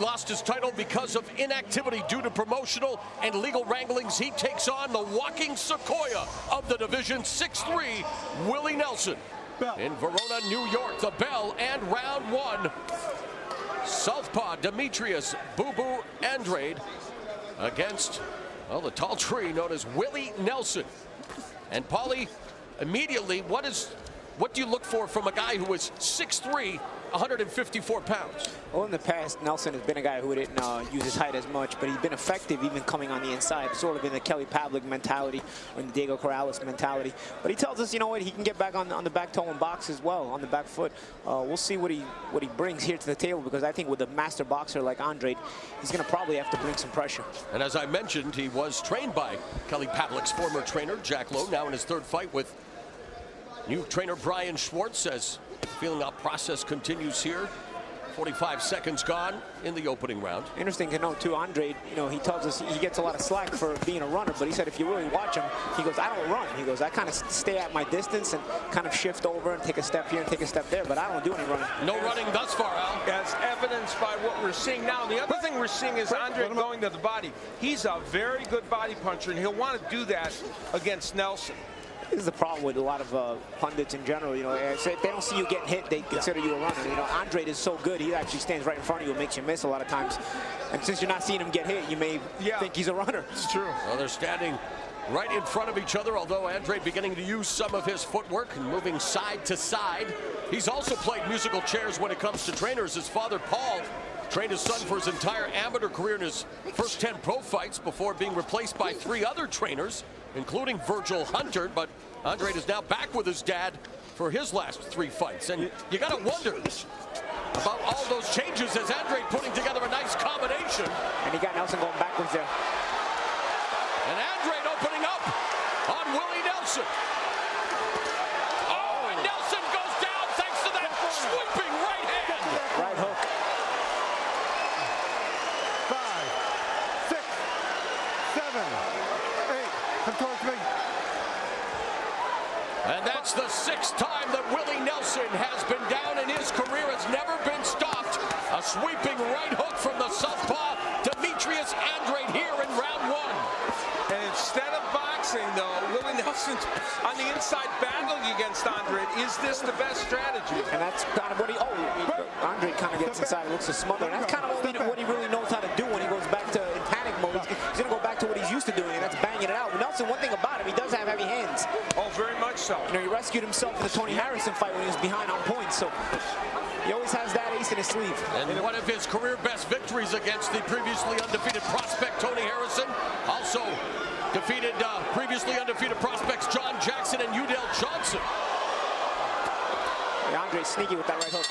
lost his title because of inactivity due to promotional and legal wranglings. He takes on the walking sequoia of the division, 6'3", Willie Nelson. In Verona, New York, the bell and round one. Southpaw Demetrius Boo-Boo Andrade against, well, the tall tree known as Willie Nelson. And Paulie, immediately, what do you look for from a guy who is 6'3", 154 pounds? Well, in the past, Nelson has been a guy who didn't use his height as much, but he's been effective even coming on the inside, sort of in the Kelly Pavlik mentality or in the Diego Corrales mentality. But he tells us, you know what, he can get back on the back toe and box as well, on the back foot. We'll see what he brings here to the table, because I think with a master boxer like Andrade, he's going to probably have to bring some pressure. And as I mentioned, he was trained by Kelly Pavlik's former trainer, Jack Lowe, now in his third fight with new trainer Brian Schwartz, as feeling out process continues here. 45 seconds gone in the opening round. Interesting to note too, Andrade, you know, he tells us he gets a lot of slack for being a runner, but he said if you really watch him, he goes, I don't run. He goes, I kind of stay at my distance and kind of shift over and take a step here and take a step there, but I don't do any running. No running thus far, Al. As evidenced by what we're seeing now. The other thing we're seeing is Andrade going to the body. He's a very good body puncher, and he'll want to do that against Nelson. This is the problem with a lot of pundits in general. You know, if they don't see you getting hit, they consider you a runner. You know, Andrade is so good, he actually stands right in front of you and makes you miss a lot of times. And since you're not seeing him get hit, you may think he's a runner. It's true. Well, they're standing right in front of each other, although Andrade beginning to use some of his footwork and moving side to side. He's also played musical chairs when it comes to trainers. His father, Paul, trained his son for his entire amateur career in his first 10 pro fights before being replaced by 3 other trainers, including Virgil Hunter. But Andrade is now back with his dad for his last 3 fights. And you got to wonder about all those changes as Andrade putting together a nice combination. And he got Nelson going backwards there. And Andrade opening up on Willie Nelson. Oh, and Nelson goes down thanks to that sweeping right hand. Right hook. 5, 6, 7, 8. Come towards me. And that's the 6th time that Willie Nelson has been down in his career. Has never been stopped. A sweeping right hook from the southpaw Demetrius Andrade here in round 1. And instead of boxing, though, Willie Nelson on the inside battling against Andrade. Is this the best strategy? And that's kind of what he, Andrade kind of gets inside and looks to smother. And that's kind of what he really knows how to do when he goes back to in panic mode. He's going to go back to what he's used to doing, and that's banging it out. Nelson, one thing about him, he does have heavy hands. Oh, very much so. You know, he rescued himself in the Tony Harrison fight when he was behind on points, so he always has that ace in his sleeve. And one of his career best victories against the previously undefeated prospect Tony Harrison. Also defeated previously undefeated prospects John Jackson and Udell Johnson. Yeah, Andrade's sneaky with that right hook.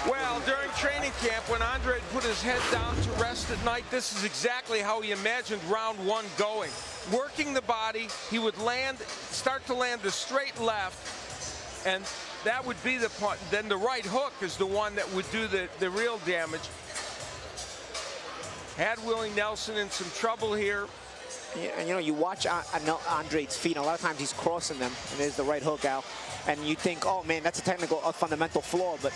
Well, during training camp, when Andrade put his head down to rest at night, this is exactly how he imagined round 1 going. Working the body, he would start to land the straight left, and that would be the part. Then the right hook is the one that would do the real damage. Had Willie Nelson in some trouble here. Yeah, and you know, you watch Andrade's feet, and a lot of times he's crossing them, and there's the right hook, Al. And you think, oh man, that's a fundamental flaw, but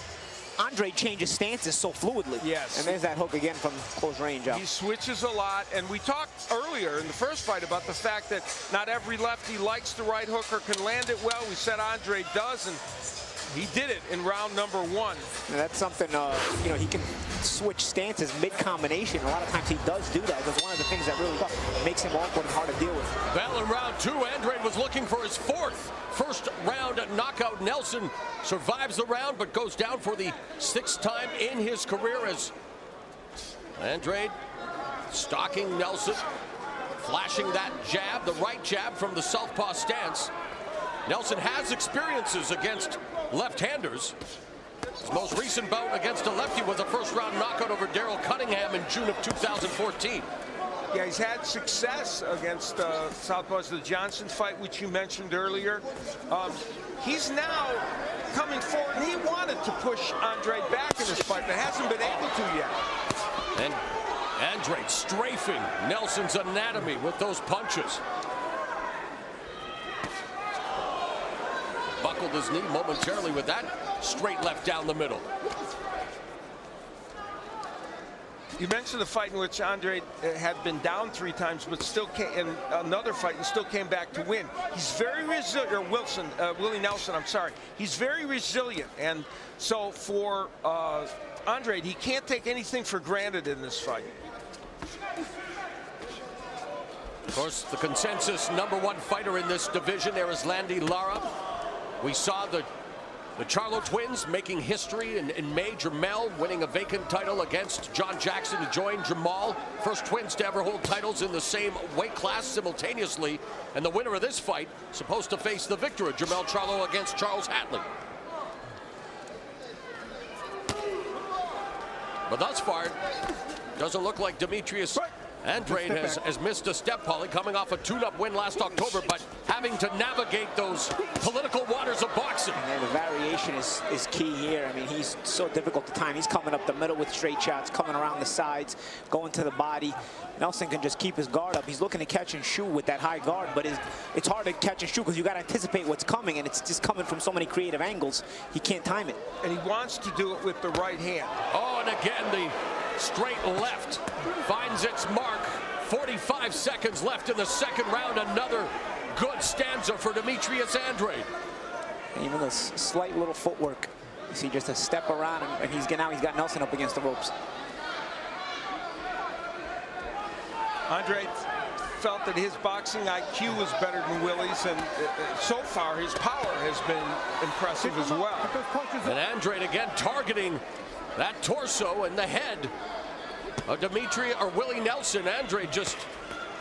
Andrade changes stances so fluidly. Yes. And there's that hook again from close range, Al. He switches a lot, and we talked earlier in the first fight about the fact that not every lefty likes the right hook or can land it well. We said Andrade does, and he did it in round number 1. And that's something, you know, he can switch stances mid-combination. A lot of times he does do that. That's one of the things that really makes him awkward and hard to deal with. Well, in round 2, Andrade was looking for his 4th first-round knockout. Nelson survives the round, but goes down for the 6th time in his career as Andrade stalking Nelson, flashing that jab, the right jab from the southpaw stance. Nelson has experiences against left-handers. His most recent bout against a lefty was a first-round knockout over Daryl Cunningham in June of 2014. Yeah, he's had success against southpaws. The Johnson fight, which you mentioned earlier. He's now coming forward, and he wanted to push Andrade back in this fight, but hasn't been able to yet. And Andrade strafing Nelson's anatomy with those punches. buckled his knee momentarily with that straight left down the middle. You mentioned the fight in which Andrade had been down 3 times, but still came in another fight and still came back to win. He's very resilient, or Willie Nelson, I'm sorry. He's very resilient, and so for Andrade, he can't take anything for granted in this fight. Of course, the consensus #1 fighter in this division there is Landy Lara. We saw the Charlo twins making history in May. Jamal winning a vacant title against John Jackson to join Jamal. First twins to ever hold titles in the same weight class simultaneously. And the winner of this fight supposed to face the victor of Jamal Charlo against Charles Hatley. But thus far, doesn't look like Demetrius Andrade has missed a step, Paulie, coming off a tune-up win last October, but having to navigate those political waters of boxing. And the variation is key here. I mean, he's so difficult to time. He's coming up the middle with straight shots, coming around the sides, going to the body. Nelson can just keep his guard up. He's looking to catch and shoot with that high guard, but it's hard to catch and shoot because you got to anticipate what's coming, and it's just coming from so many creative angles. He can't time it. And he wants to do it with the right hand. Oh, and again, the straight left finds its mark. 45 seconds left in the second round. Another good stanza for Demetrius Andrade. Even the slight little footwork. You see just a step around, and now he's got Nelson up against the ropes. Andrade felt that his boxing IQ was better than Willie's, and so far his power has been impressive as well. And Andrade again targeting that torso and the head of Demetrius or Willie Nelson. Andrade just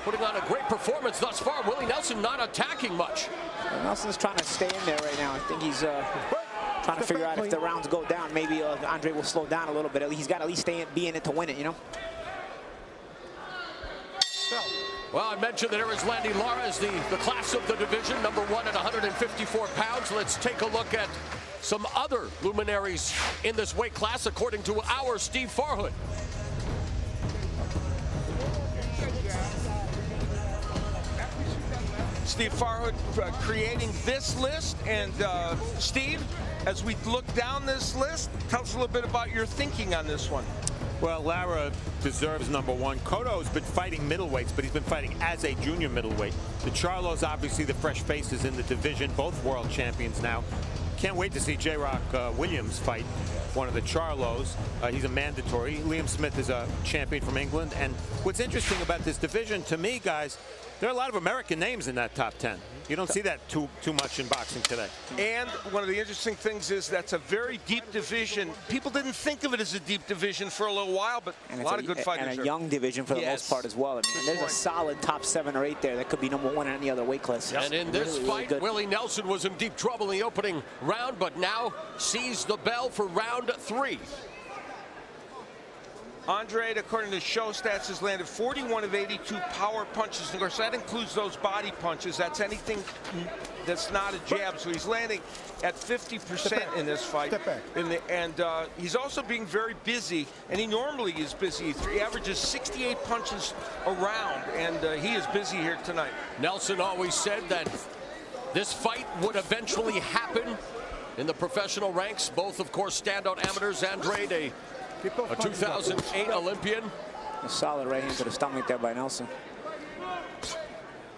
putting on a great performance thus far. Willie Nelson not attacking much. Well, Nelson's trying to stay in there right now. I think he's trying to figure out if the rounds go down. Maybe Andrade will slow down a little bit. He's got to at least be in it to win it, you know? Well, I mentioned that there is Landy Lara as the class of the division, #1 at 154 pounds. Let's take a look at some other luminaries in this weight class, according to our Steve Farhood. Steve Farhood creating this list, and Steve, as we look down this list, tell us a little bit about your thinking on this one. Well, Lara deserves #1. Cotto's been fighting middleweights, but he's been fighting as a junior middleweight. The Charlos, obviously the fresh faces in the division, both world champions now. Can't wait to see J-Rock Williams fight one of the Charlos. He's a mandatory. Liam Smith is a champion from England. And what's interesting about this division, to me, guys, there are a lot of American names in that top 10. You don't see that too much in boxing today. And one of the interesting things is that's a very deep division. People didn't think of it as a deep division for a little while, but a lot of good fighters. And a young division for the most part as well. I mean, there's a solid top 7 or 8 there that could be #1 in any other weight class. And in this fight, really Willie Nelson was in deep trouble in the opening round, but now sees the bell for round 3. Andrade, according to show stats, has landed 41 of 82 power punches. Of course, that includes those body punches. That's anything that's not a jab. So he's landing at 50% in this fight. And he's also being very busy, and he normally is busy. He averages 68 punches a round, and he is busy here tonight. Nelson always said that this fight would eventually happen in the professional ranks. Both, of course, standout amateurs. Andrade, a 2008 Olympian. A solid right hand to the stomach there by Nelson.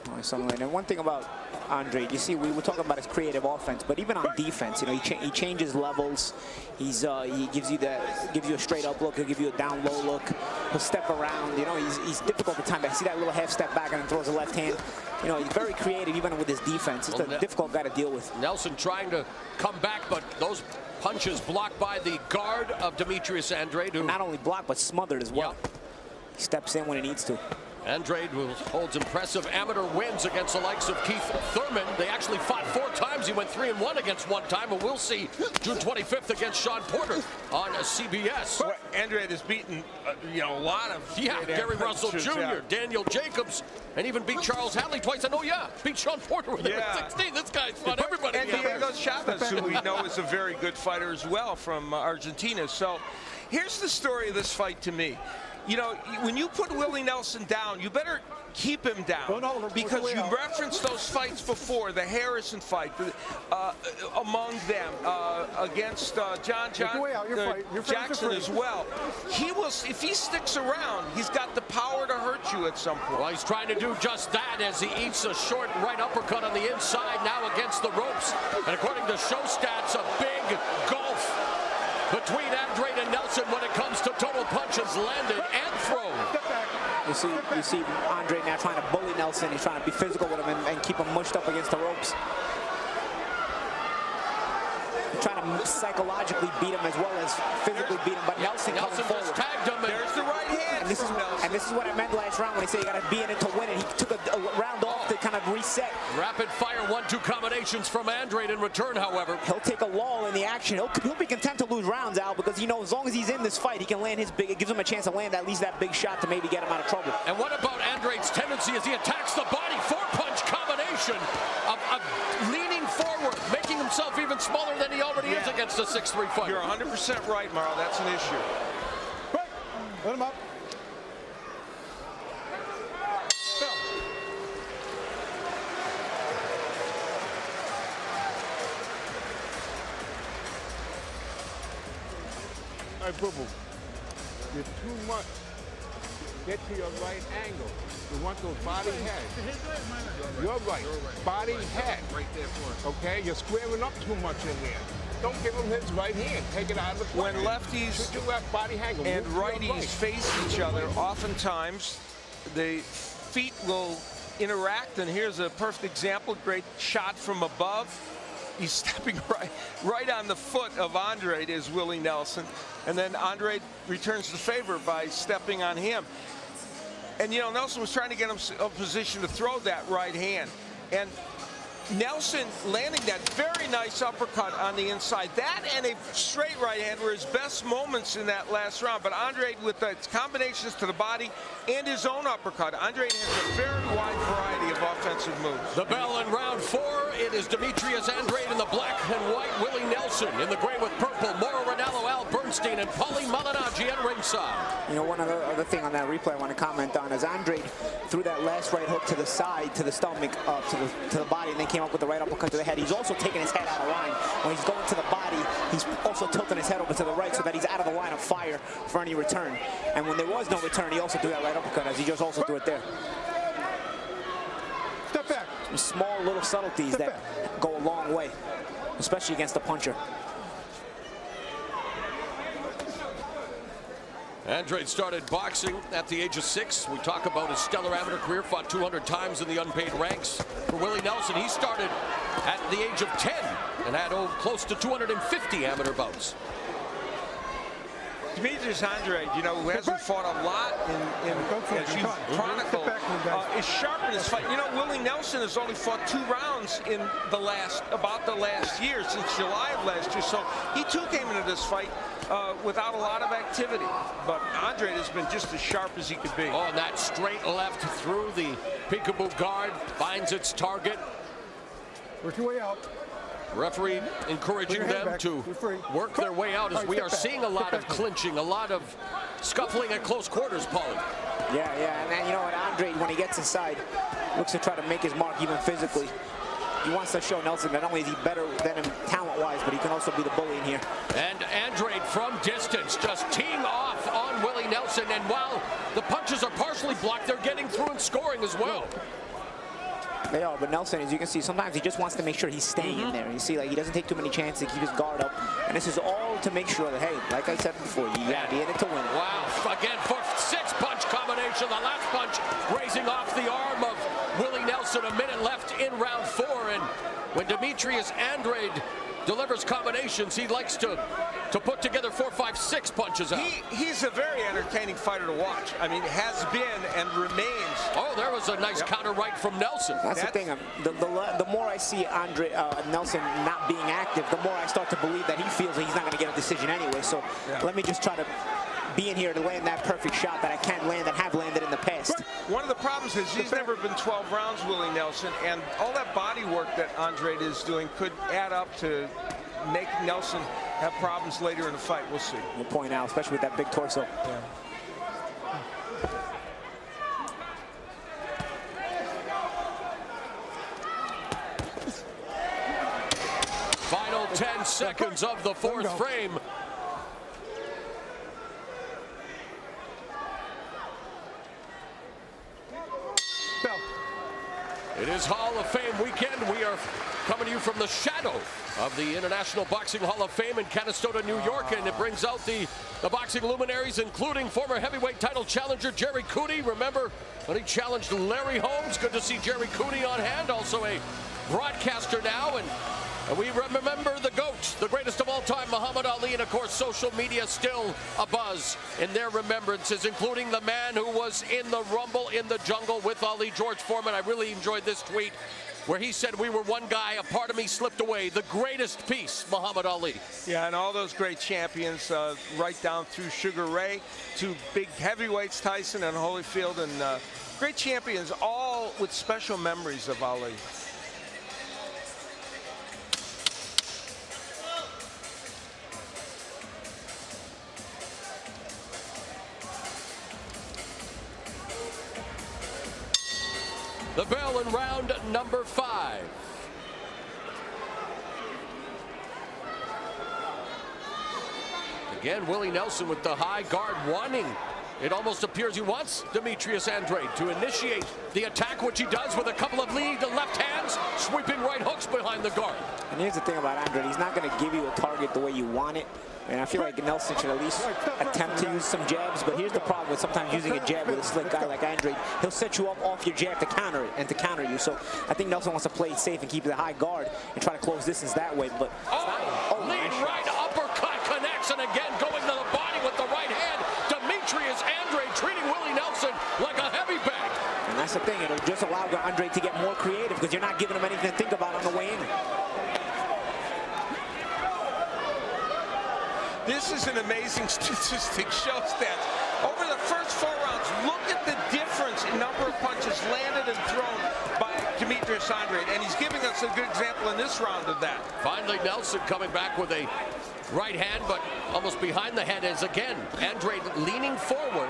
And one thing about Andrade, you see, we were talking about his creative offense, but even on defense, you know, he changes levels. He gives you a straight up look. He'll give you a down low look. He'll step around. You know, he's difficult to time. I see that little half step back and then throws a left hand. You know, he's very creative even with his defense. It's a difficult guy to deal with. Nelson trying to come back, but those punches blocked by the guard of Demetrius Andrade, who not only blocked but smothered as well. He steps in when he needs to. Andrade holds impressive amateur wins against the likes of Keith Thurman. They actually fought 4 times. He went 3-1 against one time, and we'll see June 25th against Sean Porter on CBS. Well, Andrade has beaten a lot of Gary Russell Jr., Daniel Jacobs, and even beat Charles Hatley twice. I know, beat Sean Porter when they were 16. This guy's fought everybody. And Diego Chavez, who we know is a very good fighter as well from Argentina. So here's the story of this fight to me. you know, when you put Willie Nelson down, you better keep him down, because you referenced those fights before, the Harrison fight, among them, against Jackson as well. He will, if he sticks around, he's got the power to hurt you at some point. Well, he's trying to do just that as he eats a short right uppercut on the inside, now against the ropes. And according to show stats, a big gulf between Andrade and Nelson when it comes to total punches landed and thrown. You see Andrade now trying to bully Nelson. He's trying to be physical with him and keep him mushed up against the ropes. He's trying to psychologically beat him as well as physically beat him, but Nelson comes forward. Just tagged him. There's the right hand. And this is what I meant last round when he said you got to be in it to win it. He took a round off to kind of reset. Rapid fire 1-2 combinations from Andrade in return, however. He'll take a lull in the action. He'll be content to lose rounds, Al, because he knows as long as he's in this fight, he can land his big. It gives him a chance to land at least that big shot to maybe get him out of trouble. And what about Andrade's tendency as he attacks the body? 4-punch combination of leaning forward, making himself even smaller than he already is against a 6'3" fighter. You're 100% right, Marl. That's an issue. Right. Let him up. All right, boo-boo. You're too much. Get to your right angle. You want those body heads. You're right. Body head. Right there for us. Okay? You're squaring up too much in there. Don't give him his right hand. Take it out of the When lefties shoot your left body angle and righties face each other, oftentimes the feet will interact, and here's a perfect example. Great shot from above. He's stepping right on the foot of Andrade is Willie Nelson, and then Andrade returns the favor by stepping on him. And you know, Nelson was trying to get him a position to throw that right hand, and Nelson landing that very nice uppercut on the inside. That and a straight right hand were his best moments in that last round. But Andrade, with the combinations to the body and his own uppercut, Andrade has a very wide variety of offensive moves. The bell in round 4. It is Demetrius Andrade in the black and white, Willie Nelson in the gray with purple, Mauro Ranallo, Al Bernstein, and Paulie Malignaggi at ringside. You know, one other thing on that replay I want to comment on is Andrade threw that last right hook to the side, to the stomach, to the body, and then came up with the right uppercut to the head. He's also taking his head out of line. When he's going to the body, he's also tilting his head over to the right so that he's out of the line of fire for any return. And when there was no return, he also threw that right uppercut, as he just also threw it there. Step back. Some small little subtleties that go a long way, especially against a puncher. Andrade started boxing at the age of 6. We talk about his stellar amateur career, fought 200 times in the unpaid ranks. For Willie Nelson, he started at the age of 10 and had close to 250 amateur bouts. Demetrius Andrade, you know, who hasn't fought a lot as you chronicle, is sharp in his fight. You know, Willie Nelson has only fought 2 rounds in about the last year, since July of last year. So he too came into this fight without a lot of activity. But Andrade has been just as sharp as he could be. Oh, and that straight left through the peekaboo guard finds its target. Work your way out. Referee encouraging them to work their way out, as we are seeing a lot of clinching, a lot of scuffling at close quarters, Paulie. Yeah, and then, you know what, Andrade, when he gets inside, looks to try to make his mark even physically. He wants to show Nelson not only is he better than him talent-wise, but he can also be the bully in here. And Andrade from distance just teeing off on Willie Nelson, and while the punches are partially blocked, they're getting through and scoring as well. They are, but Nelson, as you can see, sometimes he just wants to make sure he's staying in there. You see, like, he doesn't take too many chances to keep his guard up. And this is all to make sure that, hey, like I said before, you got to be in it to win it. Wow, again, for 6-punch combination. The last punch grazing off the arm of Willie Nelson. A minute left in round 4. And when Demetrius Andrade delivers combinations, he likes to put together 4, 5, 6 punches out. He's a very entertaining fighter to watch. I mean, has been and remains. Oh, there was a nice counter right from Nelson. That's the thing. The more I see Nelson not being active, the more I start to believe that he feels that he's not going to get a decision anyway. So let me just try to be in here to land that perfect shot that I can't land and have landed in the past. One of the problems is he's never been 12 rounds, Willie Nelson, and all that body work that Andrade is doing could add up to make Nelson have problems later in the fight. We'll see. We'll point out, especially with that big torso. Final 10 seconds of the fourth frame. It is Hall of Fame weekend. We are coming to you from the shadow of the International Boxing Hall of Fame in Canastota, New York, and it brings out the boxing luminaries, including former heavyweight title challenger Jerry Cooney. Remember when he challenged Larry Holmes? Good to see Jerry Cooney on hand, also a broadcaster now, and we remember the GOAT, the greatest of all time, Muhammad Ali, and of course social media still abuzz in their remembrances, including the man who was in the rumble in the jungle with Ali, George Foreman. I really enjoyed this tweet where he said, "We were one guy, a part of me slipped away, the greatest piece, Muhammad Ali." Yeah, and all those great champions, right down through Sugar Ray to big heavyweights, Tyson and Holyfield, and great champions, all with special memories of Ali. The bell in round number 5. Again, Willie Nelson with the high guard wanting. It almost appears he wants Demetrius Andrade to initiate the attack, which he does with a couple of lead left hands, sweeping right hooks behind the guard. And here's the thing about Andrade, he's not going to give you a target the way you want it. And I feel like Nelson should at least attempt to use some jabs, but here's the problem with sometimes using a jab with a slick guy like Andrade. He'll set you up off your jab to counter it and to counter you. So I think Nelson wants to play it safe and keep the high guard and try to close distance that way. But lead right uppercut connects, and again going to the body with the right hand. Demetrius Andrade treating Willie Nelson like a heavy bag. And that's the thing, it'll just allow Andrade to get more creative because you're not giving him anything to think about on the way in. This is an amazing statistic, shows that over the first 4 rounds, look at the difference in number of punches landed and thrown by Demetrius Andrade, and he's giving us a good example in this round of that. Finally, Nelson coming back with a right hand, but almost behind the head is again Andrade leaning forward.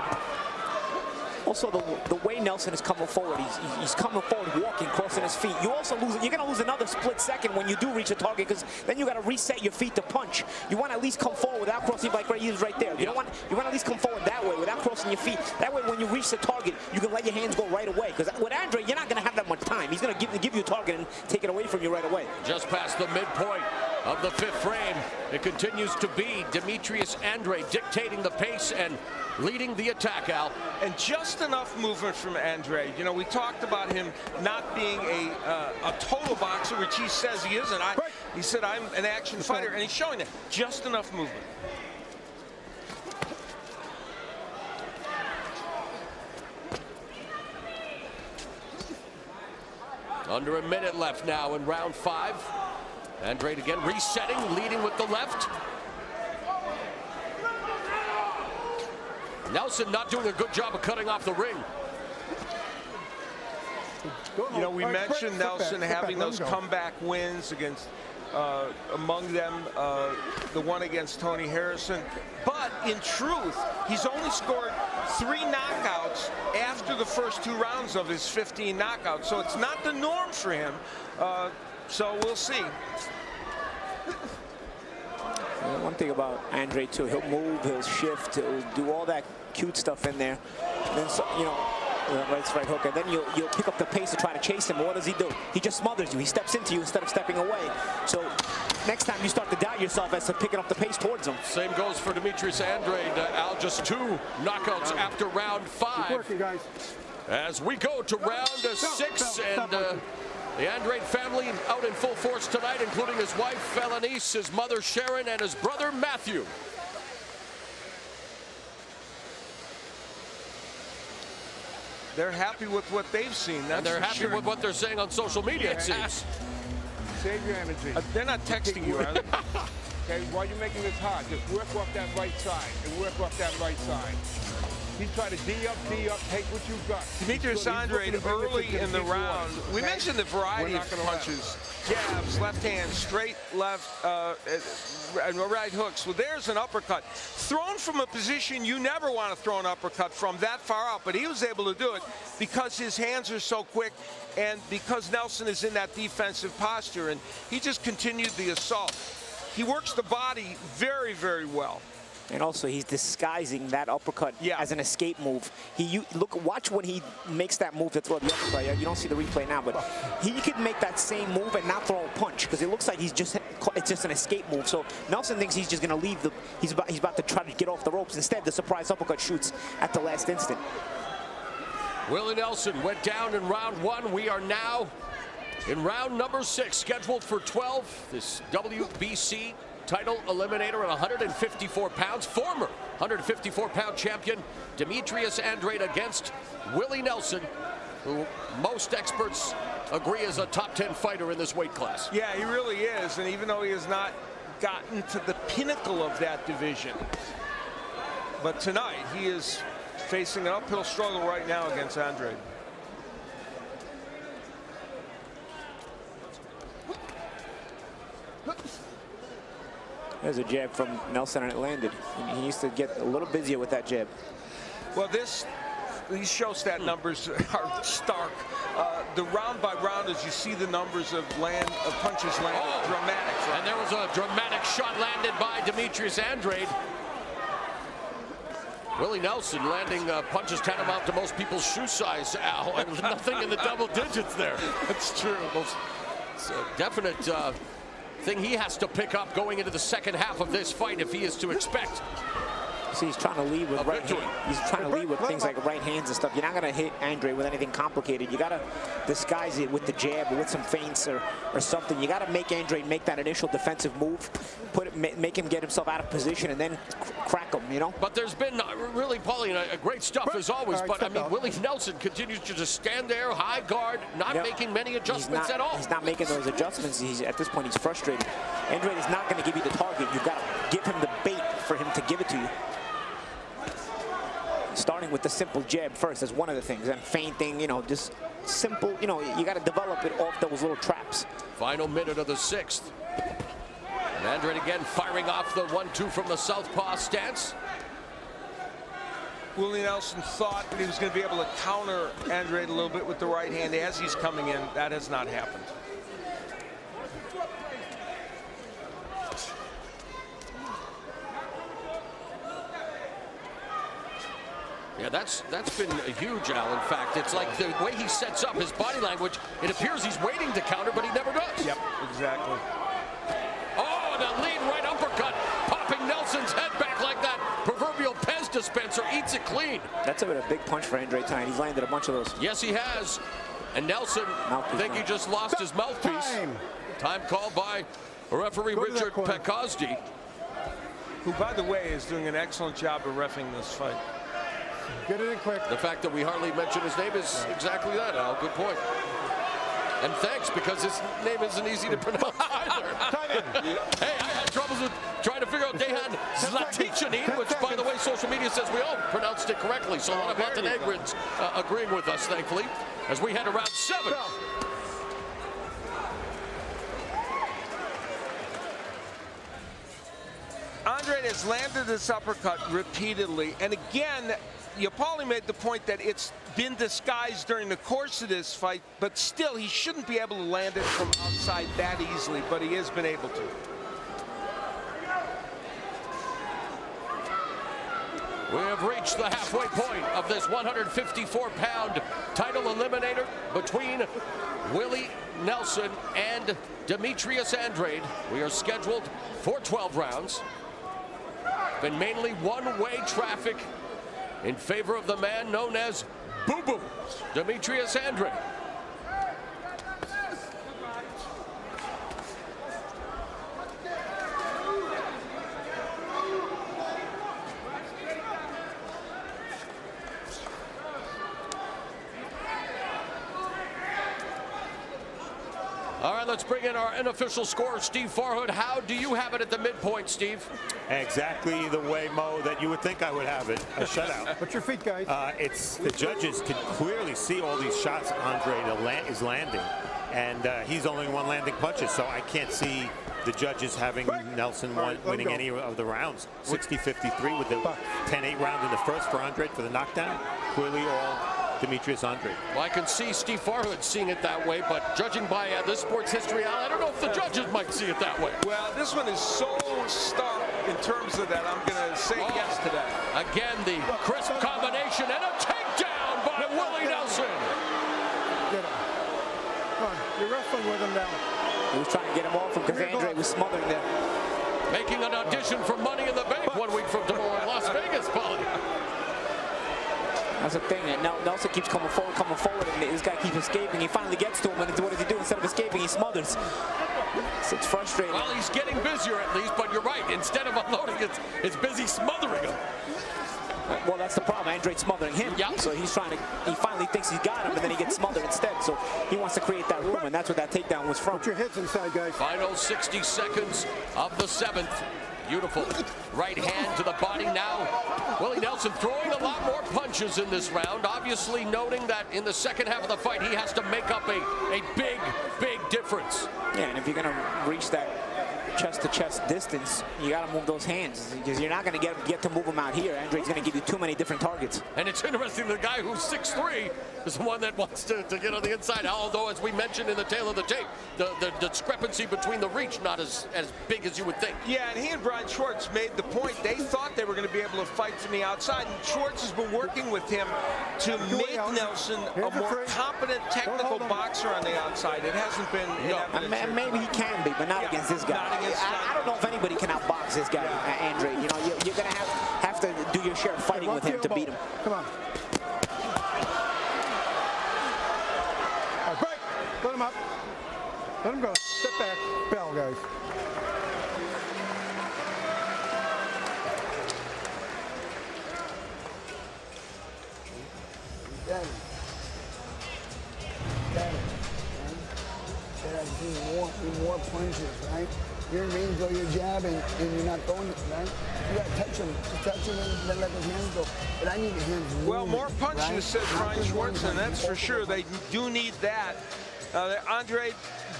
Also, the way Nelson is coming forward, he's coming forward, walking, crossing his feet. You also lose, you're going to lose another split second when you do reach a target, because then you got to reset your feet to punch. You want to at least come forward without crossing, like he is right there. You want to at least come forward that way without crossing your feet. That way, when you reach the target, you can let your hands go right away. Because with Andrade, you're not going to have that much time. He's going to give you a target and take it away from you right away. Just past the midpoint of the 5th frame, it continues to be Demetrius Andrade dictating the pace and leading the attack, Al. And just enough movement from Andrade. You know, we talked about him not being a total boxer, which he says he isn't. He said, I'm an action fighter, and he's showing that. Just enough movement. Under a minute left now in round 5. Andrade again resetting, leading with the left. Nelson not doing a good job of cutting off the ring. You know, we mentioned Nelson having those comeback wins against, among them, the one against Tony Harrison. But in truth, he's only scored 3 knockouts after the first 2 rounds of his 15 knockouts. So it's not the norm for him. So we'll see. One thing about Andrade too, he'll move, he'll shift, he'll do all that cute stuff in there. And then, you know, right hook, and then you'll pick up the pace to try to chase him. What does he do? He just smothers you. He steps into you instead of stepping away. So next time you start to doubt yourself as to picking up the pace towards him. Same goes for Demetrius Andrade. Al, just 2 knockouts after round 5. Keep working, guys. As we go to round 6, and the Andrade family out in full force tonight, including his wife, Felanice, his mother, Sharon, and his brother, Matthew. They're happy with what they've seen. And they're happy with what they're saying on social media, it seems. Save your energy. They're not texting you, are they? Okay, while you're making this hard, just work off that right side and work off that right side. He tried to D up, take what you got. Demetrius Andrade early in the round, we mentioned the variety of punches jabs, left hand, straight left, and right hooks. Well, there's an uppercut. Thrown from a position you never want to throw an uppercut from that far out, but he was able to do it because his hands are so quick and because Nelson is in that defensive posture, and he just continued the assault. He works the body very, very well. And also, he's disguising that uppercut as an escape move. Watch when he makes that move to throw the uppercut. You don't see the replay now, but he could make that same move and not throw a punch because it looks like it's just an escape move. So Nelson thinks he's just going to leave he's about to try to get off the ropes. Instead, the surprise uppercut shoots at the last instant. Willie Nelson went down in round 1. We are now in round number 6, scheduled for 12. This WBC title eliminator at 154 pounds, former 154-pound champion Demetrius Andrade against Willie Nelson, who most experts agree is a top 10 fighter in this weight class. Yeah, he really is, and even though he has not gotten to the pinnacle of that division, but tonight he is facing an uphill struggle right now against Andrade. There's a jab from Nelson and it landed. He needs to get a little busier with that jab. Well, these show stat numbers are stark. The round by round, as you see the numbers of punches landed, dramatic. And there was a dramatic shot landed by Demetrius Andrade. Willie Nelson landing punches tantamount to most people's shoe size, Al, and nothing in the double digits there. That's true. It's a definite thing he has to pick up going into the second half of this fight if he is to expect. See, he's trying to lead with He's trying to lead with things like right hands and stuff. You're not going to hit Andrade with anything complicated. You got to disguise it with the jab or with some feints or something. You got to make Andrade make that initial defensive move, make him get himself out of position, and then crack him. You know. But there's been really, Paulie, great stuff as always. But I mean, Willie Nelson continues to just stand there, high guard, not making many adjustments at all. He's not making those adjustments. At this point, he's frustrated. Andrade is not going to give you the target. You've got to give him the bait for him to give it to you. Starting with the simple jab first is one of the things, and feinting, just simple, you got to develop it off those little traps. Final minute of the 6th. And Andrade again firing off the 1-2 from the southpaw stance. Willie Nelson thought that he was going to be able to counter Andrade a little bit with the right hand as he's coming in. That has not happened. Yeah, that's been huge, Al. In fact, it's like the way he sets up his body language, it appears he's waiting to counter, but he never does. Yep, exactly. Oh, the lead right uppercut, popping Nelson's head back like that proverbial Pez dispenser eats it clean. That's a big punch for Andrade tonight. He's landed a bunch of those. Yes, he has. And Nelson, I think he just lost his mouthpiece. Time called by referee Richard Pekosdi, who, by the way, is doing an excellent job of reffing this fight. Get it in quick. The fact that we hardly mention his name is exactly that, Al. Good point. And thanks, because his name isn't easy to pronounce either. Hey, I had troubles with trying to figure out Dejan Zlaticanin, which, by the way, social media says we all pronounced it correctly. So a lot of Montenegrins agreeing with us, thankfully, as we head around 7. Andrade has landed this uppercut repeatedly, and again, Paulie made the point that it's been disguised during the course of this fight, but still, he shouldn't be able to land it from outside that easily, but he has been able to. We have reached the halfway point of this 154-pound title eliminator between Willie Nelson and Demetrius Andrade. We are scheduled for 12 rounds. Been mainly one-way traffic in favor of the man known as Boo Boo, Demetrius Andrade. All right, let's bring in our unofficial scorer, Steve Farhood. How do you have it at the midpoint, Steve? Exactly the way, Mo, that you would think I would have it. A shutout. Put your feet, guys. The judges can clearly see all these shots Andrade is landing. and he's only one landing punches, so I can't see the judges having Nelson winning any of the rounds. 60-53 with the 10-8 round in the first for Andrade for the knockdown. Clearly all Demetrius Andrade. Well, I can see Steve Farhood seeing it that way, but judging by this sports history, I don't know if the judges might see it that way. Well, this one is so stark in terms of that. I'm going to say yes to that. Again, the crisp combination and a takedown by Willie Nelson. Get up. Come on, you're wrestling with him now. He was trying to get him off him because Andrade was smothering there. Making an audition for Money in the Bank 1 week from tomorrow in Las Vegas, Paulie. That's the thing. Nelson keeps coming forward, and this guy keeps escaping. He finally gets to him, and what does he do? Instead of escaping, he smothers. So it's frustrating. Well, he's getting busier at least, but you're right. Instead of unloading, it's busy smothering him. Well, that's the problem. Andrade's smothering him. Yep. So he finally thinks he's got him, and then he gets smothered instead. So he wants to create that room, and that's what that takedown was from. Put your hits inside, guys. Final 60 seconds of the 7th. Beautiful right hand to the body now. Willie Nelson throwing a lot more punches in this round, obviously noting that in the second half of the fight he has to make up a big difference. Yeah, and if you're going to reach that chest-to-chest distance, you got to move those hands, because you're not going to get to move them out here. Andrade's going to give you too many different targets. And it's interesting, the guy who's 6'3" is the one that wants to get on the inside, although, as we mentioned in the tail of the tape, the discrepancy between the reach not as big as you would think. Yeah, and he and Brian Schwartz made the point. They thought they were going to be able to fight from the outside, and Schwartz has been working with him to make Nelson a more competent technical boxer on the outside. It hasn't been Maybe he can be, but not against this guy. I don't know if anybody can outbox this guy, Andrade. You know, you're going to have to do your share of fighting with him to beat him. Come on. All right, break. Let him up. Let him go. Step back. Bell, guys. More punches, right? You know what I mean? Go your jab and you're not throwing it, right? You got to touch him. Just touch him and then let his hands go. But I need the hands moving. Well, more punches, right? says Brian Schwartz, and that's for sure. They do need that. Andrade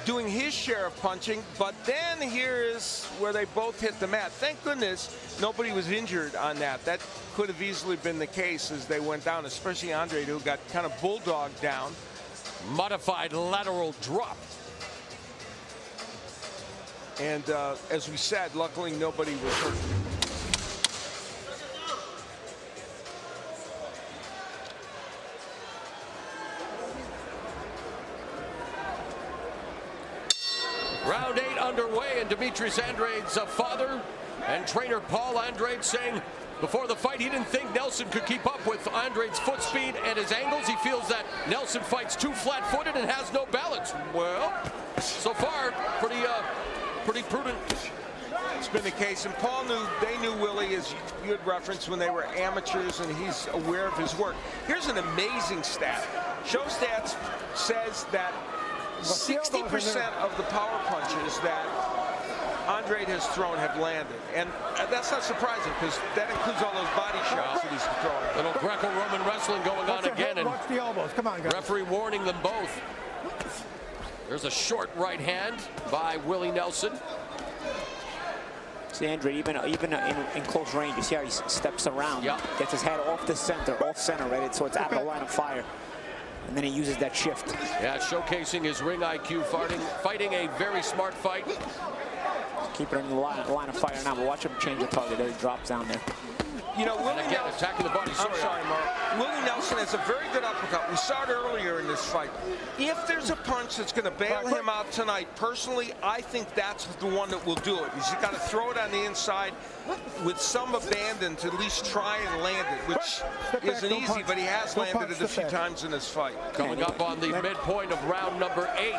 doing his share of punching, but then here is where they both hit the mat. Thank goodness nobody was injured on that. That could have easily been the case as they went down, especially Andrade, who got kind of bulldogged down. Modified lateral drop. And as we said, luckily nobody was hurt. Round 8 underway, and Demetrius Andrade's father and trainer Paul Andrade saying before the fight he didn't think Nelson could keep up with Andrade's foot speed and his angles. He feels that Nelson fights too flat-footed and has no balance. Well, so far, pretty prudent. It's been the case, and Paul they knew Willie, as you had referenced, when they were amateurs, and he's aware of his work. Here's an amazing stat. ShowStats says that 60% of the power punches that Andrade has thrown have landed, and that's not surprising because that includes all those body shots that he's throwing. Little Greco-Roman wrestling going on again, and watch the elbows. Come on, guys. referee warning them both. There's a short right hand by Willie Nelson. See, Andrade, even in close range, you see how he steps around, gets his head off center, right? So it's out of the line of fire. And then he uses that shift. Yeah, showcasing his ring IQ, fighting a very smart fight. Keep it in the line of fire now, but watch him change the target. There he drops down there. You know, Willie Nelson attacking the body. I'm sorry, Mark. Willie Nelson has a very good uppercut. We saw it earlier in this fight. If there's a punch that's going to bail him out tonight, personally, I think that's the one that will do it. He's got to throw it on the inside with some abandon to at least try and land it, which isn't easy, but he has landed it a few times in this fight. Coming up on the midpoint of round number 8.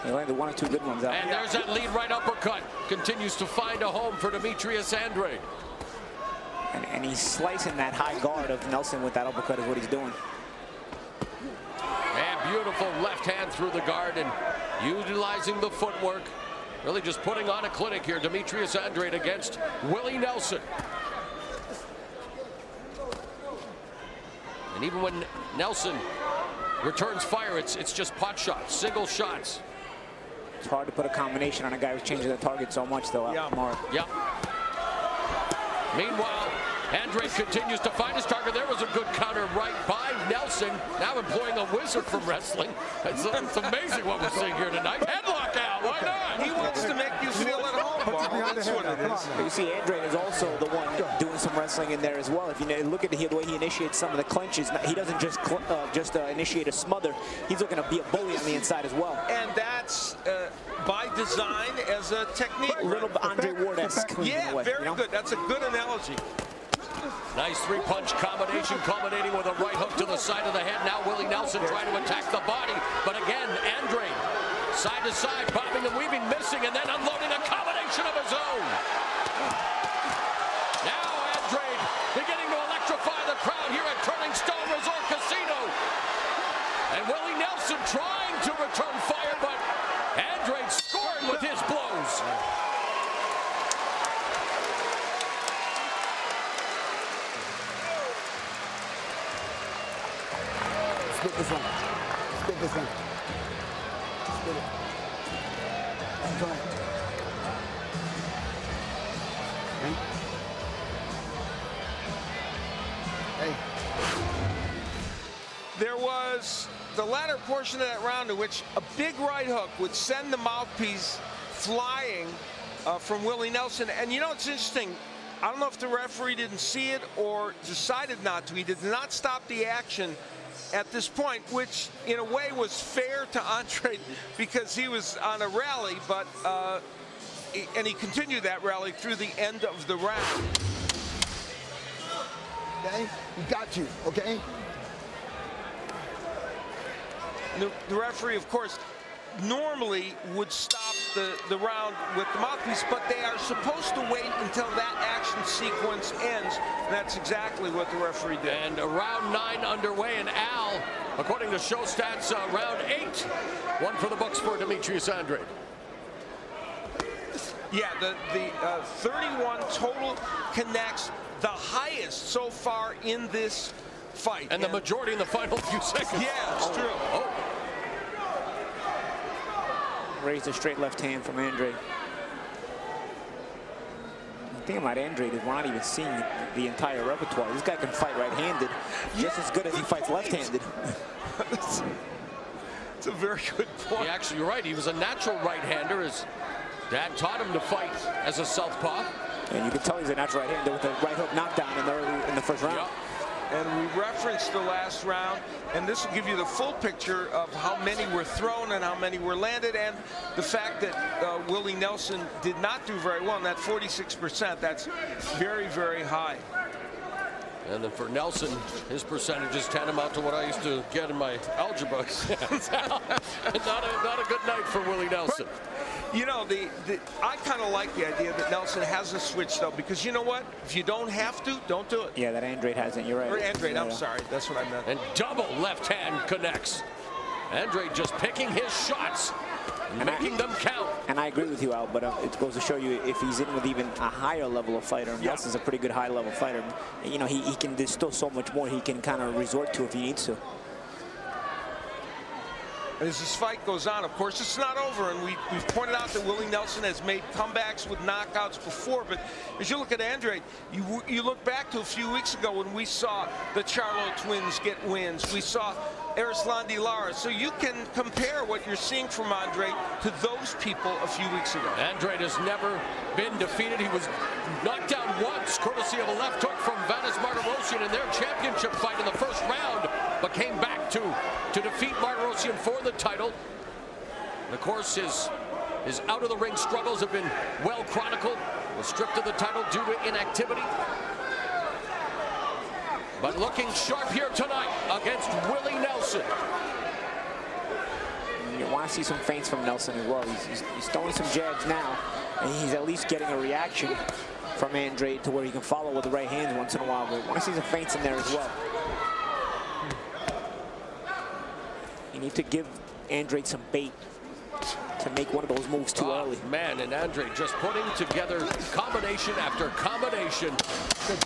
He landed 1 or 2 good ones out. And there's that lead right uppercut. Continues to find a home for Demetrius Andrade. And he's slicing that high guard of Nelson with that uppercut is what he's doing. And beautiful left hand through the guard and utilizing the footwork. Really just putting on a clinic here. Demetrius Andrade against Willie Nelson. And even when Nelson returns fire, it's just pot shots, single shots. It's hard to put a combination on a guy who's changing the target so much, though. Yeah. Mark. Yep. Meanwhile, Andrade continues to find his target. There was a good counter right by Nelson. Now employing a wizard from wrestling. It's amazing what we're seeing here tonight. Headlock out. Why not? He wants to make you feel at home, Marvel. That's what it is. You see, Andrade is also the one doing some wrestling in there as well. If you look at the way he initiates some of the clinches, he doesn't just initiate a smother. He's looking to be a bully on the inside as well. And that's by design as a technique. A little Andre Ward-esque. Yeah, very good. That's a good analogy. Nice three-punch combination culminating with a right hook to the side of the head. Now Willie Nelson trying to attack the body. But again, Andrade side to side, bobbing and weaving, missing, and then unloading a combination of his own. Now Andrade beginning to electrify the crowd here at Turning Stone Resort Casino. And Willie Nelson trying to return fire, but Andrade scoring with his blows. Split this one. Split this one. Split it. That's right. Hey. There was the latter portion of that round in which a big right hook would send the mouthpiece flying from Willie Nelson. And you know, it's interesting. I don't know if the referee didn't see it or decided not to. He did not stop the action at this point, which in a way was fair to Andrade because he was on a rally, but and he continued that rally through the end of the round. Okay? He got you, okay? The referee, of course, normally would stop the round with the mouthpiece, but they are supposed to wait until that action sequence ends. And that's exactly what the referee did. And round 9 underway, and Al, according to show stats, round 8, one for the books for Demetrius Andrade. Yeah, the 31 total connects, the highest so far in this fight. And the majority in the final few seconds. Yeah, it's true. Oh. Raised a straight left hand from Andrade. The thing about Andrade is we're not even seeing the entire repertoire. This guy can fight right-handed just as good as he fights left-handed. It's a very good point. He actually, you're right. He was a natural right-hander. His dad taught him to fight as a southpaw. And you can tell he's a natural right-hander with a right hook knockdown in the first round. Yep. And we referenced the last round, and this will give you the full picture of how many were thrown and how many were landed, and the fact that Willie Nelson did not do very well, and that 46%, that's very, very high. And then for Nelson, his percentage is tantamount to what I used to get in my algebra. not a good night for Willie Nelson. You know, I kind of like the idea that Nelson hasn't switched, though, because you know what? If you don't have to, don't do it. Yeah, that Andrade hasn't. You're right. Or Andrade, I'm sorry. That's what I meant. And double left hand connects. Andrade just picking his shots, making them count. And I agree with you, Al, but it goes to show you if he's in with even a higher level of fighter. Yeah. Nelson's a pretty good high-level fighter. You know, he can. There's still so much more he can kind of resort to if he needs to. As this fight goes on, of course, it's not over, and we've pointed out that Willie Nelson has made comebacks with knockouts before, but as you look at Andrade, you look back to a few weeks ago when we saw the Charlo twins get wins. We saw Erislandy Lara. So you can compare what you're seeing from Andrade to those people a few weeks ago. Andrade has never been defeated. He was knocked down once, courtesy of a left hook from Vanes Martirosyan in their championship fight in the first round, but came back to defeat Martirosyan for the title. And of course, his out-of-the-ring struggles have been well chronicled. Was stripped of the title due to inactivity. But looking sharp here tonight against Willie Nelson. You want to see some feints from Nelson as well. He's throwing some jabs now, and he's at least getting a reaction from Andrade to where he can follow with the right hands once in a while. But you want to see some feints in there as well. You need to give Andrade some bait to make one of those moves too early. Man, and Andrade just putting together combination after combination.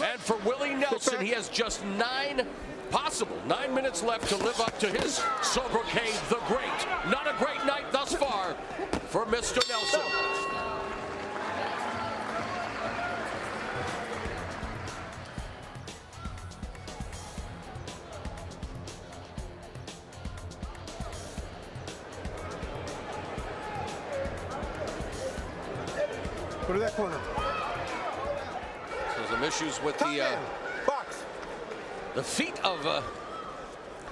And for Willie Nelson, he has just 9 possible. 9 minutes left to live up to his sobriquet, the Great. Not a great night thus far for Mr. Nelson. Go to that corner. There's some issues with the feet of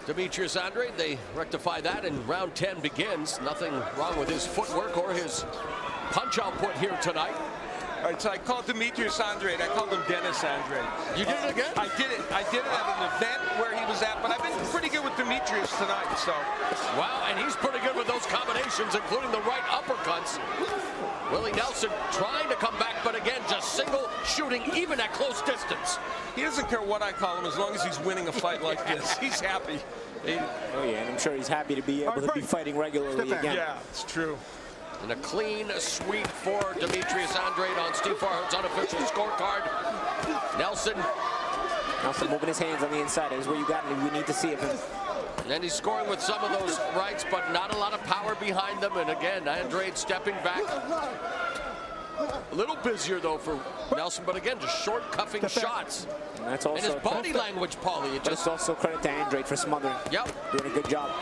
Demetrius Andrade. They rectify that, and round 10 begins. Nothing wrong with his footwork or his punch output here tonight. All right, so I called Demetrius Andrade. I called him Dennis Andrade. You did it again? I did it. I did it at an event where he was at, but I've been pretty good with Demetrius tonight, so. Wow, and he's pretty good with those combinations, including the right uppercuts. Willie Nelson trying to come back, but again, just single shooting, even at close distance. He doesn't care what I call him as long as he's winning a fight like this. He's happy. Oh, yeah, and I'm sure he's happy to be able to be fighting regularly again. Yeah, it's true. And a clean sweep for Demetrius Andrade on Steve Farhood's unofficial scorecard. Nelson moving his hands on the inside is where you got him. We need to see it. And he's scoring with some of those rights, but not a lot of power behind them. And again, Andrade stepping back. A little busier, though, for Nelson, but again, just short cuffing shots. And that's also and his body language, Paulie. It just also credit to Andrade for smothering. Yep. Doing a good job.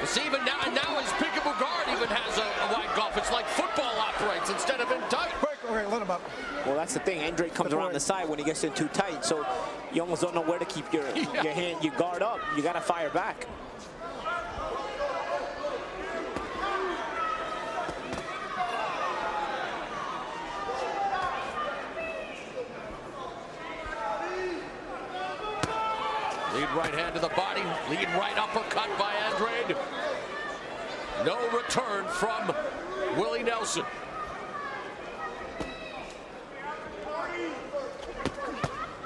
See, even now his peekaboo guard even has a wide golf. It's like football operates instead of in tight. Okay, let him up. Well, that's the thing. Andrade comes around the side when he gets in too tight, so you almost don't know where to keep your your guard up. You got to fire back. Lead right hand to the body. Lead right uppercut by Andrade. No return from Willie Nelson.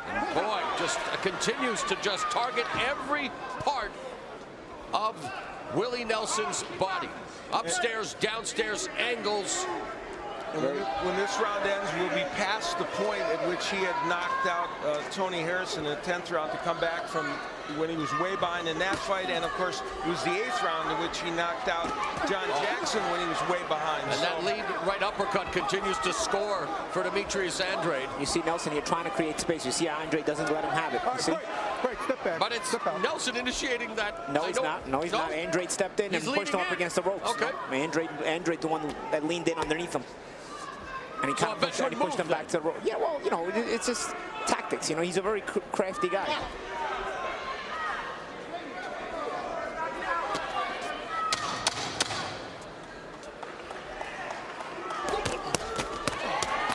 And boy, just continues to just target every part of Willie Nelson's body. Upstairs, downstairs, angles. And when this round ends, we'll be past the point at which he had knocked out Tony Harrison in the 10th round to come back from when he was way behind in that fight. And, of course, it was the 8th round in which he knocked out John Jackson when he was way behind. And that lead right uppercut continues to score for Demetrius Andrade. You see Nelson here trying to create space. You see how Andrade doesn't let him have it. You see? Break, step back. But it's Nelson initiating that. No, he's not. No, he's not. Andrade stepped in and pushed him up against the ropes. Okay. Andrade, the one that leaned in underneath him. And he, he pushed him back to the rope. Yeah, well, you know, it's just tactics. You know, he's a very crafty guy.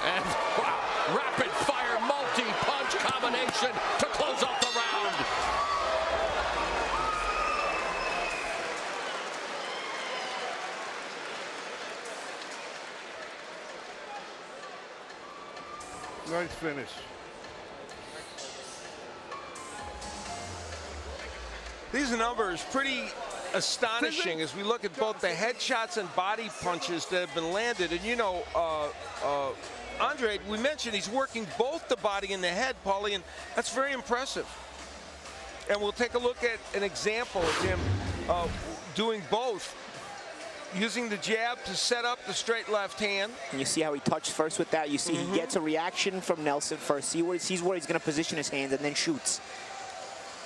And wow, rapid fire multi-punch combination to close out the round. Nice finish. These numbers pretty astonishing as we look at both the headshots and body punches that have been landed. And you know, Andrade, we mentioned he's working both the body and the head, Paulie, and that's very impressive. And we'll take a look at an example of him doing both. Using the jab to set up the straight left hand. And you see how he touched first with that. You see he gets a reaction from Nelson first. Sees where he's going to position his hands and then shoots.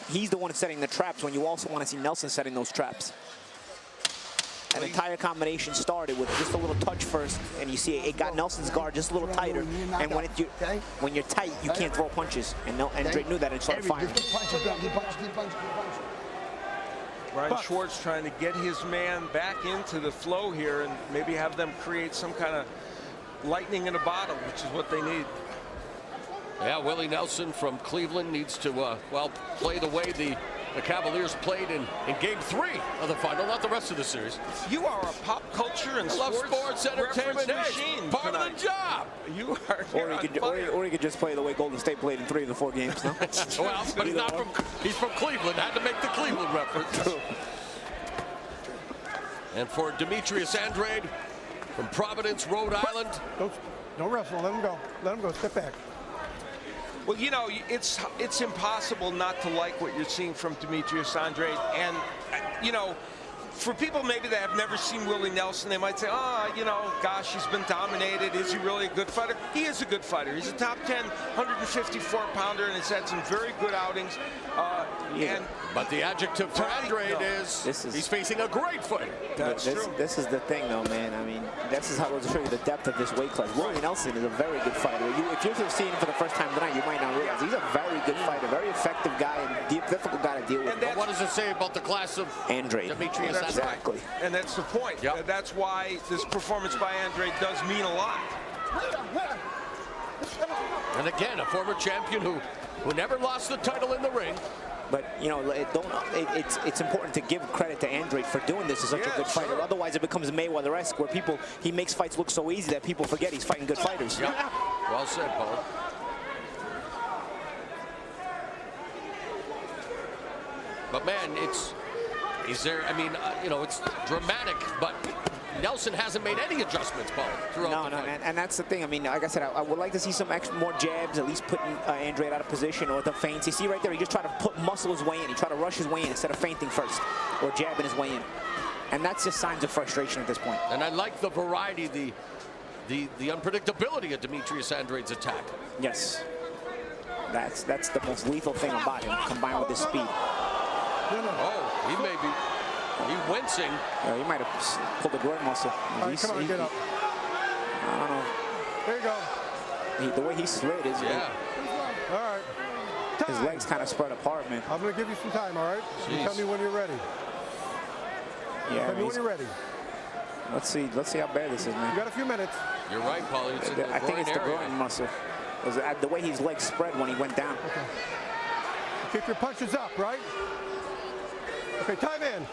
He's the one setting the traps when you also want to see Nelson setting those traps. That entire combination started with just a little touch first, and you see it got Nelson's guard just a little tighter. And when you're tight, you can't throw punches. And Andrade knew that and started firing. Ryan Schwartz trying to get his man back into the flow here and maybe have them create some kind of lightning in a bottle, which is what they need. Yeah, Willie Nelson from Cleveland needs to, well, play the way the Cavaliers played in Game 3 of the final, not the rest of the series. You are a pop culture and sports entertainment machine. Part of the job. You are. Or he could just play the way Golden State played in 3 of the 4 games. No? Well, but he's from Cleveland. Had to make the Cleveland reference. And for Demetrius Andrade from Providence, Rhode Island. Don't wrestle. Let him go. Let him go. Step back. Well, you know, it's impossible not to like what you're seeing from Demetrius Andrade. And, you know, for people maybe that have never seen Willie Nelson, they might say, oh, you know, gosh, he's been dominated. Is he really a good fighter? He is a good fighter. He's a top 10, 154-pounder, and has had some very good outings. But the adjective for Andrade is he's facing a great fighter. That's true. This is the thing, though, man. I mean, this is how we'll show you the depth of this weight class. Willie Nelson is a very good fighter. If you're seeing him for the first time tonight, you might not realize he's a very good fighter, very effective guy, and difficult guy to deal with. But what does it say about the class of Andrade? Demetrius Andrade? Exactly. And that's the point. Yep. That's why this performance by Andrade does mean a lot. And again, a former champion who never lost the title in the ring. But, you know, it's important to give credit to Andrade for doing this as such a good fighter. Otherwise, it becomes Mayweather-esque, where he makes fights look so easy that people forget he's fighting good fighters. Yep. Well said, Paul. But, man, you know, it's dramatic, but Nelson hasn't made any adjustments, Paul, throughout the fight. And that's the thing. I mean, like I said, I would like to see some more jabs, at least putting Andrade out of position, or the feints. You see right there, he just tried to put muscle his way in. He tried to rush his way in instead of feinting first, or jabbing his way in. And that's just signs of frustration at this point. And I like the variety, the unpredictability of Demetrius Andrade's attack. Yes. That's the most lethal thing about him, combined with his speed. Oh, he may be wincing. He might have pulled the groin muscle. All right, come on, get up. I don't know. There you go. The way he slid is All right. his legs kind of spread apart, man. I'm going to give you some time, all right? You tell me when you're ready. Yeah, Tell me when you're ready. Let's see how bad this is, man. You got a few minutes. You're right, Paul. It's in the I think it's the area. groin muscle. It was the way his legs spread when he went down. Okay. Keep your punches up, right? Okay, time in.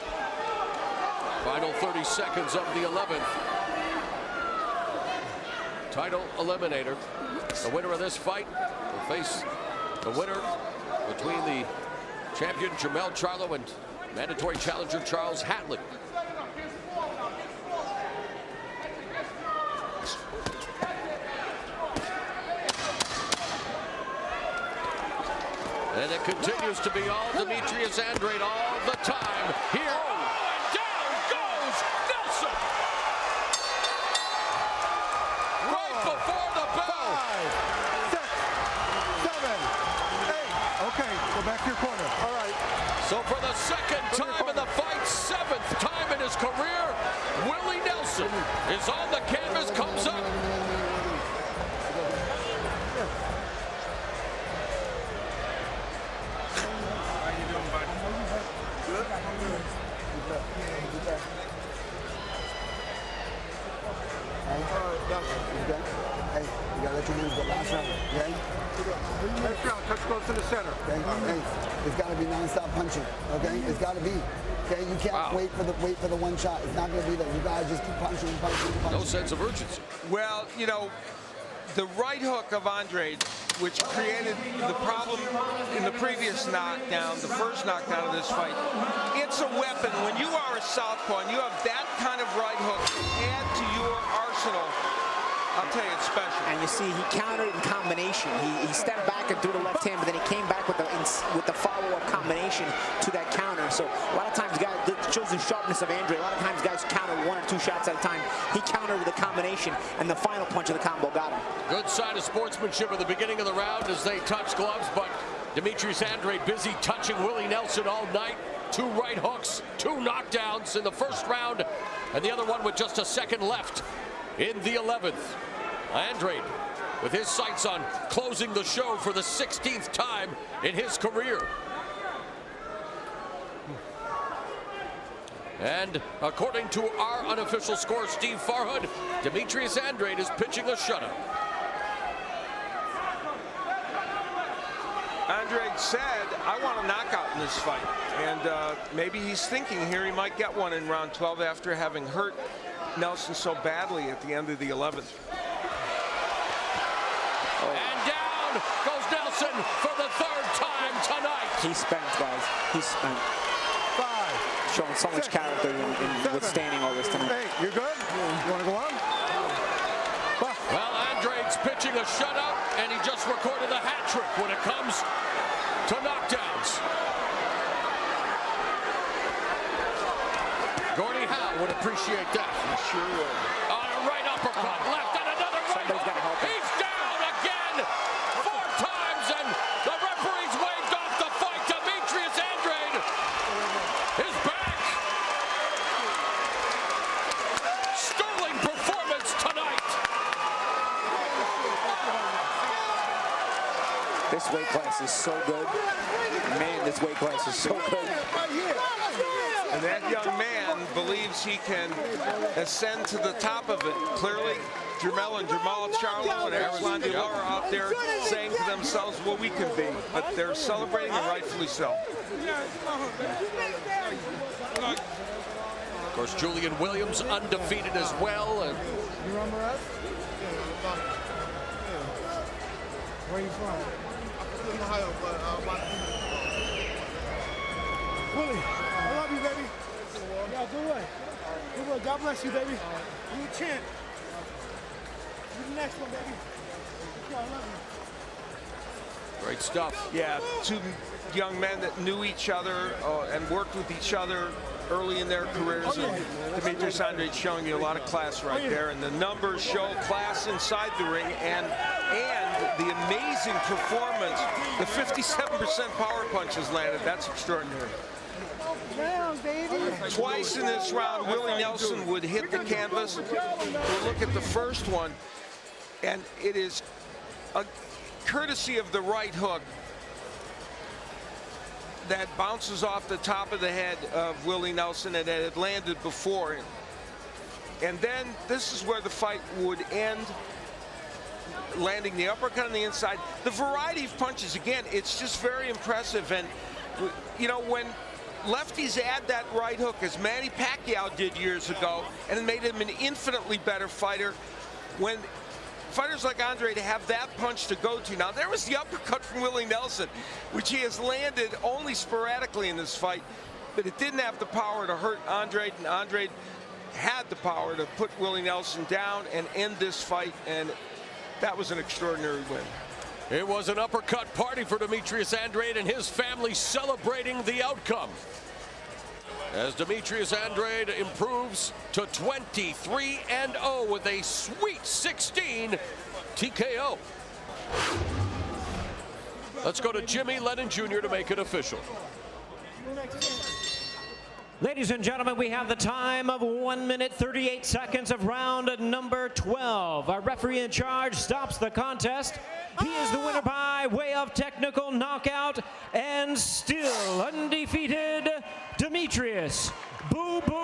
Final 30 seconds of the 11th. Title eliminator. The winner of this fight will face the winner between the champion Jermell Charlo and mandatory challenger Charles Hatley. And it continues to be all Demetrius Andrade all the time. Here, and down goes Nelson! Right before the bell! 5, 6, 7, 8. Okay, go back to your corner. All right. So for the second time in the fight, 7th time in his career, Willie Nelson is on the canvas, comes up. Hey, you gotta let your hands go last round, okay? Next round, touch close to the center. Okay? Hey, it's gotta be non-stop punching, okay? It's gotta be. Okay, you can't wait for the one shot. It's not gonna be there. You gotta just keep punching and punching and punching. No sense of urgency. Well, you know, the right hook of Andrade, which created the problem in the previous knockdown, the first knockdown of this fight, it's a weapon. When you are a southpaw and you have that kind of right hook to add to your arsenal, I'll tell you, it's special. And you see, he countered in combination. He stepped back and threw the left hand, but then he came back with the follow-up combination to that counter. So a lot of times, guys, it shows the sharpness of Andrade. A lot of times, guys counter 1 or 2 shots at a time. He countered with a combination, and the final punch of the combo got him. Good sign of sportsmanship at the beginning of the round as they touch gloves, but Demetrius Andrade busy touching Willie Nelson all night. 2 right hooks, 2 knockdowns in the first round, and the other one with just a second left in the 11th. Andrade with his sights on closing the show for the 16th time in his career. And according to our unofficial score, Steve Farhood, Demetrius Andrade is pitching a shutout. Andrade said, I want a knockout in this fight. And maybe he's thinking here he might get one in round 12 after having hurt Nelson so badly at the end of the 11th. And down goes Nelson for the 3rd time tonight. He's spent, guys. He's spent. 5. Showing so much character in withstanding all this tonight. Hey, you good? You want to go on? Well, Andrade once pitching a shutout, and he just recorded a hat trick when it comes to knockdowns. Gordie Howe would appreciate that. He sure would. On a right uppercut, left, and another right. Somebody's gotta help him. He's down again 4 times, and the referee's waved off the fight. Demetrius Andrade is back. Sterling performance tonight. This weight class is so good. Man, this weight class is so good. And that young man believes he can ascend to the top of it. Clearly, Jermell and Jamal Charlo and Arslan Dilar are out there saying to themselves what we can be. But they're celebrating, and rightfully so. Of course, Julian Williams undefeated as well. And You remember us? Where you from? In Ohio, but Willie, I love you, baby. Yeah, good way. Good way. God bless you, baby. You a champ. You the next one, baby. Yeah, I love you. great stuff. Yeah, 2 young men that knew each other and worked with each other early in their careers. And Demetrius Andrade showing you a lot of class right there, and the numbers show class inside the ring, and the amazing performance. The 57% power punches landed. That's extraordinary. Twice in this round, Willie Nelson would hit the canvas. We'll look at the first one, and it is a courtesy of the right hook that bounces off the top of the head of Willie Nelson, and it had landed before. And then this is where the fight would end, landing the uppercut on the inside. The variety of punches, again, it's just very impressive. And, you know, when lefties add that right hook, as Manny Pacquiao did years ago, and it made him an infinitely better fighter, when fighters like Andrade have that punch to go to. Now, there was the uppercut from Willie Nelson, which he has landed only sporadically in this fight, but it didn't have the power to hurt Andrade, and Andrade had the power to put Willie Nelson down and end this fight, and that was an extraordinary win. It was an uppercut party for Demetrius Andrade and his family, celebrating the outcome, as Demetrius Andrade improves to 23-0 with a Sweet 16 TKO. Let's go to Jimmy Lennon Jr. to make it official. Ladies and gentlemen, we have the time of 1 minute 38 seconds of round number 12. Our referee in charge stops the contest. He is the winner by way of technical knockout and still undefeated, Demetrius "Boo Boo"